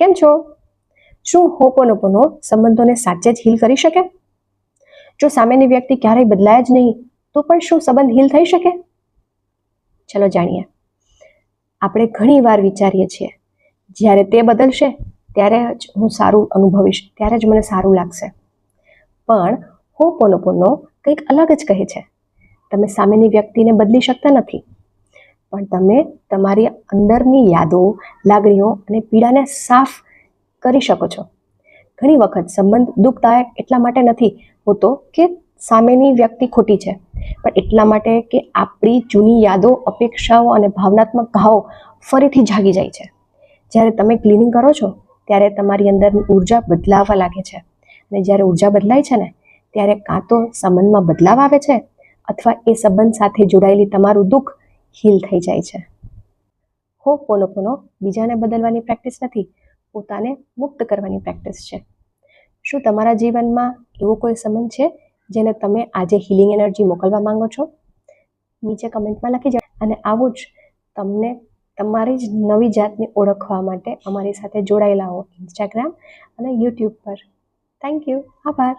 કેમ છો? શું હોપોનોપોનો સંબંધોને સાચે જ હીલ કરી શકે? જો સામેની વ્યક્તિ ક્યારેય બદલાય જ નહીં તો પણ શું સંબંધ હીલ થઈ શકે? ચલો જાણીએ. આપણે ઘણીવાર વિચારીએ છીએ જ્યારે તે બદલશે ત્યારે જ હું સારું અનુભવીશ, ત્યારે જ મને સારું લાગશે. પણ હોપોનોપોનો કંઈક અલગ જ કહે છે. તમે સામેની વ્યક્તિને બદલી શકતા નથી, પણ તમે તમારી અંદરની યાદો, લાગણીઓ અને પીડાને સાફ કરી શકો છો. ઘણી વખત સંબંધ દુઃખદાયક એટલા માટે નથી હોતો કે સામેની વ્યક્તિ ખોટી છે, પણ એટલા માટે કે આપણી જૂની યાદો, અપેક્ષાઓ અને ભાવનાત્મક ઘાવ ફરીથી જાગી જાય છે. જ્યારે તમે ક્લિનિંગ કરો છો ત્યારે તમારી અંદરની ઉર્જા બદલાવા લાગે છે, અને જ્યારે ઉર્જા બદલાય છે ને ત્યારે કાં તો સંબંધમાં બદલાવ આવે છે અથવા એ સંબંધ સાથે જોડાયેલી તમારું દુઃખ હીલ થઈ જાય છે. હોપોનોપોનો બીજાને બદલવાની પ્રેક્ટિસ નથી, પોતાને મુક્ત કરવાની પ્રેક્ટિસ છે. શું તમારા જીવનમાં એવો કોઈ સંબંધ છે જેને તમે આજે હિલિંગ એનર્જી મોકલવા માંગો છો? નીચે કમેન્ટમાં લખી જાઓ. અને આવું જ તમને તમારી જ નવી જાતને ઓળખવા માટે અમારી સાથે જોડાયેલા હો ઇન્સ્ટાગ્રામ અને યુટ્યુબ પર. Thank you. આભાર.